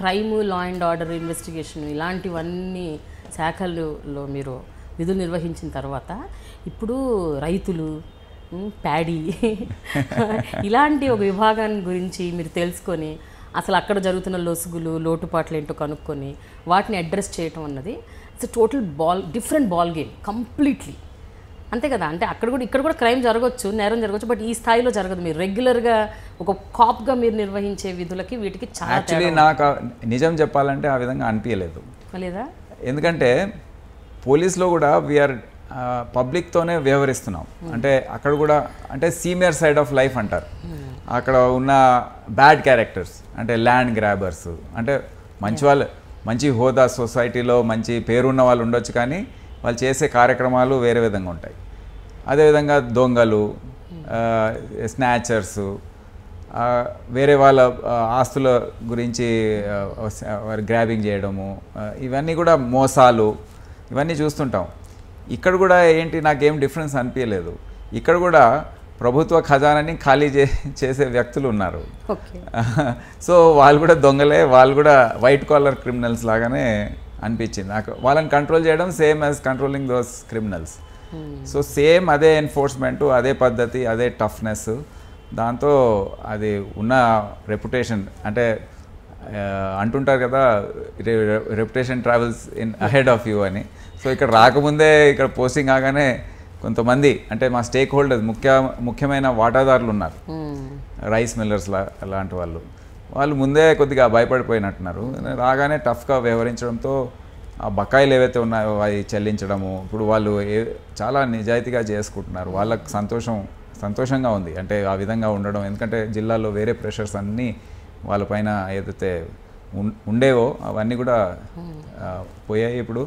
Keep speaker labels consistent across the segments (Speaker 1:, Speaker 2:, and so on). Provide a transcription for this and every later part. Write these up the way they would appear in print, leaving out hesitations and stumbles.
Speaker 1: Crime, law and order investigation ఇలాంటివన్నీ శాఖల్లో మీరు విధులు నిర్వహించిన తర్వాత ఇప్పుడు రైతులు, ప్యాడీ ఇలాంటి ఒక విభాగాన్ని గురించి మీరు తెలుసుకొని అసలు అక్కడ జరుగుతున్న లొసుగులు, లోటుపాట్లు ఏంటో కనుక్కొని వాటిని అడ్రస్ చేయటం అన్నది it's total different ball game completely. అంతే కదా, అంటే ఇక్కడ కూడా క్రైమ్ జరగవచ్చు, నేరం జరగవచ్చు, బట్ ఈ స్థాయిలో జరగదు. మీరు రెగ్యులర్గా ఒక కాప్గా మీరు నిర్వహించే విధులకి వీటికి చాలా
Speaker 2: యాక్చువల్లీ నాకు నిజం చెప్పాలంటే ఆ విధంగా అనిపించలేదు.
Speaker 1: లేదా
Speaker 2: ఎందుకంటే పోలీస్లో కూడా వీఆర్ పబ్లిక్తోనే వ్యవహరిస్తున్నాం. అంటే అక్కడ కూడా అంటే సీనియర్ సైడ్ ఆఫ్ లైఫ్ అంటారు. అక్కడ ఉన్న బ్యాడ్ క్యారెక్టర్స్ అంటే ల్యాండ్ గ్రాబర్స్, అంటే మంచి వాళ్ళు, మంచి హోదా సొసైటీలో మంచి పేరున్న వాళ్ళు ఉండొచ్చు, కానీ వాళ్ళు చేసే కార్యక్రమాలు వేరే విధంగా ఉంటాయి. అదేవిధంగా దొంగలు, స్నాచర్సు, వేరే వాళ్ళ ఆస్తుల గురించి గ్రాబింగ్ చేయడము, ఇవన్నీ కూడా మోసాలు, ఇవన్నీ చూస్తుంటాం. ఇక్కడ కూడా ఏంటి నాకేం డిఫరెన్స్ అనిపించలేదు. ఇక్కడ కూడా ప్రభుత్వ ఖజానాని ఖాళీ చేసే వ్యక్తులు ఉన్నారు. సో వాళ్ళు కూడా దొంగలే, వాళ్ళు కూడా వైట్ కాలర్ క్రిమినల్స్ లాగానే అనిపించింది నాకు. వాళ్ళని కంట్రోల్ చేయడం same as controlling those criminals. So same అదే ఎన్ఫోర్స్మెంటు, అదే పద్ధతి, అదే టఫ్నెస్, దాంతో అది ఉన్న రెప్యుటేషన్. అంటే అంటుంటారు కదా, reputation travels in ahead of you అని. సో ఇక్కడ రాకముందే, ఇక్కడ పోస్టింగ్ కాగానే కొంతమంది అంటే మా స్టేక్ హోల్డర్స్, ముఖ్యమైన వాటాదారులు ఉన్నారు, రైస్ మిల్లర్స్ లాంటి వాళ్ళు ముందే కొద్దిగా భయపడిపోయినట్టున్నారు. రాగానే టఫ్గా వ్యవహరించడంతో ఆ బకాయిలు ఏవైతే ఉన్నాయో అవి చెల్లించడము, ఇప్పుడు వాళ్ళు చాలా నిజాయితీగా చేసుకుంటున్నారు. వాళ్ళకి సంతోషంగా ఉంది అంటే ఆ విధంగా ఉండడం. ఎందుకంటే జిల్లాలో వేరే ప్రెషర్స్ అన్నీ వాళ్ళపైన ఏదైతే ఉండేవో అవన్నీ కూడా పోయాయి. ఇప్పుడు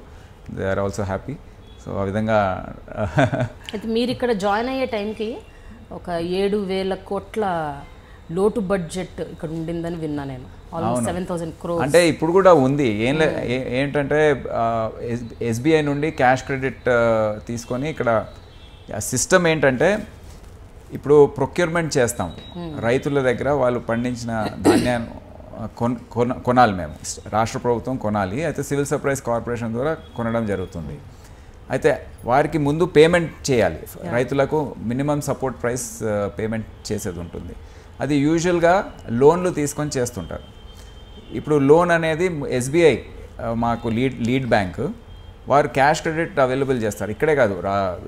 Speaker 2: they are also happy. So ఆ విధంగా
Speaker 1: అయితే మీరు ఇక్కడ జాయిన్ అయ్యే టైంకి ఒక 7,000 కోట్ల లోటు బడ్జెట్ ఇక్కడ ఉండిందని విన్నా నేను. Almost 7,000 crores.
Speaker 2: అంటే ఇప్పుడు కూడా ఉంది. ఏంటంటే ఎస్బీఐ నుండి క్యాష్ క్రెడిట్ తీసుకొని ఇక్కడ సిస్టమ్ ఏంటంటే ఇప్పుడు ప్రొక్యూర్మెంట్ చేస్తాం. రైతుల దగ్గర వాళ్ళు పండించిన ధాన్యాన్ని కొనాలి, మేము రాష్ట్ర ప్రభుత్వం కొనాలి. అయితే సివిల్ సప్లైస్ కార్పొరేషన్ ద్వారా కొనడం జరుగుతుంది. అయితే వారికి ముందు పేమెంట్ చేయాలి. రైతులకు మినిమం సపోర్ట్ ప్రైస్ పేమెంట్ చేసేది ఉంటుంది. అది యూజువల్గా లోన్లు తీసుకొని చేస్తుంటారు. ఇప్పుడు లోన్ అనేది ఎస్బీఐ మాకు లీడ్ బ్యాంక్, వారు క్యాష్ క్రెడిట్ అవైలబుల్ చేస్తారు. ఇక్కడే కాదు,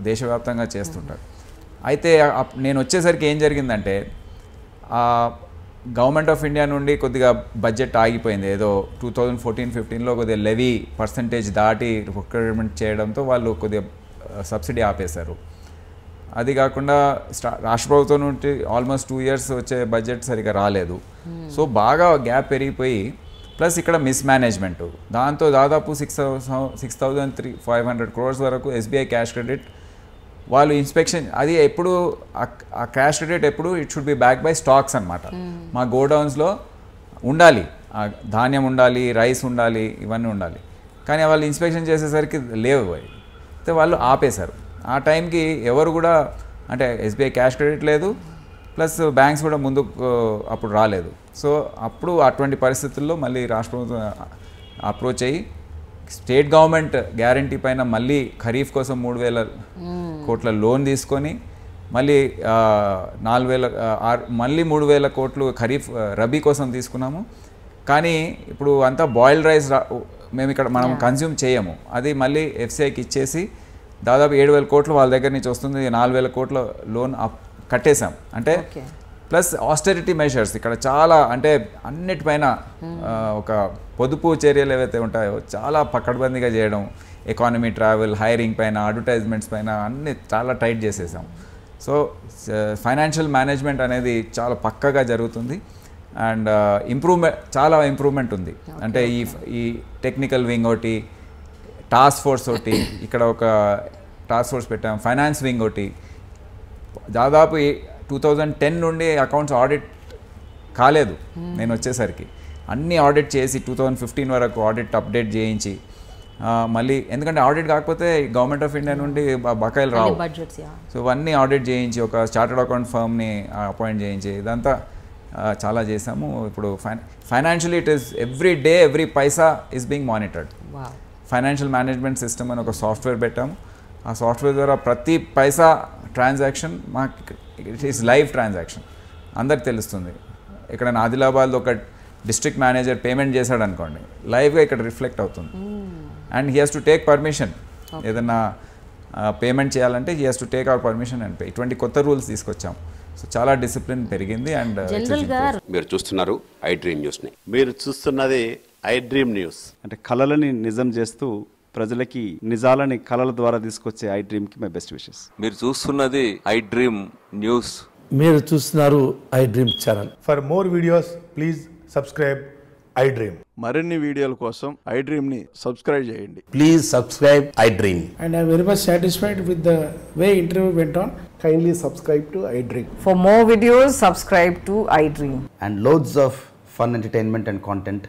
Speaker 2: దేశవ్యాప్తంగా చేస్తుంటారు. అయితే నేను వచ్చేసరికి ఏం జరిగిందంటే గవర్నమెంట్ ఆఫ్ ఇండియా నుండి కొద్దిగా బడ్జెట్ ఆగిపోయింది. ఏదో 2014-15లో కొద్దిగా లెవీ పర్సంటేజ్ దాటి ప్రొక్యూర్మెంట్ చేయడంతో వాళ్ళు కొద్దిగా సబ్సిడీ ఆపేశారు. అది కాకుండా రాష్ట్ర ప్రభుత్వం నుండి ఆల్మోస్ట్ 2 years వచ్చే బడ్జెట్ సరిగా రాలేదు. సో బాగా గ్యాప్ పెరిగిపోయి, ప్లస్ ఇక్కడ మిస్మేనేజ్మెంట్, దాంతో దాదాపు 6,500 crores వరకు ఎస్బీఐ క్యాష్ క్రెడిట్ వాళ్ళు ఇన్స్పెక్షన్, అది ఎప్పుడు ఆ క్యాష్ క్రెడిట్ ఎప్పుడు it should be back by stocks అనమాట. మా గోడౌన్స్లో ఉండాలి, ధాన్యం ఉండాలి, రైస్ ఉండాలి, ఇవన్నీ ఉండాలి. కానీ వాళ్ళు ఇన్స్పెక్షన్ చేసేసరికి లేవు. అయితే వాళ్ళు ఆపేశారు. ఆ టైంకి ఎవరు కూడా అంటే ఎస్బీఐ క్యాష్ క్రెడిట్ లేదు, ప్లస్ బ్యాంక్స్ కూడా ముందుకు అప్పుడు రాలేదు. సో అప్పుడు అటువంటి పరిస్థితుల్లో మళ్ళీ రాష్ట్ర ప్రభుత్వం అప్రోచ్ అయ్యి స్టేట్ గవర్నమెంట్ గ్యారంటీ పైన మళ్ళీ ఖరీఫ్ కోసం 3,000 కోట్ల లోన్ తీసుకొని మళ్ళీ 3,000 కోట్లు ఖరీఫ్ రబీ కోసం తీసుకున్నాము. కానీ ఇప్పుడు అంతా బాయిల్డ్ రైస్ మేము ఇక్కడ మనం కన్జ్యూమ్ చేయము. అది మళ్ళీ ఎఫ్సిఐకి ఇచ్చేసి దాదాపు 7,000 కోట్లు వాళ్ళ దగ్గర నుంచి వస్తుంది. 4,000 కోట్ల లోన్ కట్టేశాం. అంటే ప్లస్ ఆస్టెరిటీ మెషర్స్ ఇక్కడ చాలా, అంటే అన్నిటిపైన ఒక పొదుపు చర్యలు ఏవైతే ఉంటాయో చాలా పకడ్బందీగా చేయడం, ఎకానమీ, ట్రావెల్, హైరింగ్ పైన, అడ్వర్టైజ్మెంట్స్ పైన అన్ని చాలా టైట్ చేసేసాం. సో ఫైనాన్షియల్ మేనేజ్మెంట్ అనేది చాలా పక్కగా జరుగుతుంది. అండ్ చాలా ఇంప్రూవ్మెంట్ ఉంది. అంటే ఈ టెక్నికల్ వింగ్ ఒకటి, టాస్క్ ఫోర్స్ ఒకటి, ఇక్కడ ఒక టాస్క్ ఫోర్స్ పెట్టాం, ఫైనాన్స్ వింగ్ ఒకటి. దాదాపు 2010 నుండి అకౌంట్స్ ఆడిట్ కాలేదు నేను వచ్చేసరికి. అన్నీ ఆడిట్ చేసి 2015 వరకు ఆడిట్ అప్డేట్ చేయించి మళ్ళీ ఎందుకంటే ఆడిట్ కాకపోతే గవర్నమెంట్ ఆఫ్ ఇండియా నుండి బకాయిలు రావు.
Speaker 1: బడ్జెట్స్
Speaker 2: సో ఇవన్నీ ఆడిట్ చేయించి ఒక చార్టర్డ్ అకౌంట్ ఫర్మ్ని అపాయింట్ చేయించి ఇదంతా చాలా చేసాము. ఇప్పుడు financially it is every day every Paisa is being monitored. Financial management system అని ఒక సాఫ్ట్వేర్ పెట్టాము. ఆ సాఫ్ట్వేర్ ద్వారా ప్రతి పైసా ట్రాన్సాక్షన్ మాకు ఇట్ ఈస్ లైవ్ ట్రాన్సాక్షన్, అందరికి తెలుస్తుంది. ఇక్కడ ఆదిలాబాద్లో ఒక డిస్ట్రిక్ట్ మేనేజర్ పేమెంట్ చేశాడు అనుకోండి, లైవ్గా ఇక్కడ రిఫ్లెక్ట్ అవుతుంది. And he has to take permission. ఏదన్నా పేమెంట్ చేయాలంటే he has to take our permission and pay. ఇటువంటి కొత్త రూల్స్ తీసుకొచ్చాం. సో చాలా డిసిప్లిన్ పెరిగింది. అండ్
Speaker 3: మీరు చూస్తున్నారు ఐ డ్రీమ్ న్యూస్ని. మీరు చూస్తున్నది ఐ డ్రీమ్ న్యూస్.
Speaker 4: అంటే కళలని నిజం చేస్తూ ప్రజలకి నిజాలని కళల ద్వారా తీసుకొచ్చే ఐ డ్రీమ్కి మై బెస్ట్ విషెస్.
Speaker 5: మీరు చూస్తున్నది ఐ డ్రీమ్ న్యూస్.
Speaker 6: మీరు చూస్తున్నారు I dream channel.
Speaker 7: For more videos please subscribe I dream.
Speaker 8: మరిన్ని వీడియోల కోసం ఐ డ్రీమ్ని సబ్స్క్రైబ్ చేయండి.
Speaker 6: Please subscribe I dream.
Speaker 9: And I'm very much satisfied with the way interview went on.
Speaker 7: Kindly subscribe to I Dream.
Speaker 10: For more videos, subscribe to I Dream.
Speaker 11: And loads of fun entertainment and content.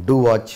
Speaker 11: Do watch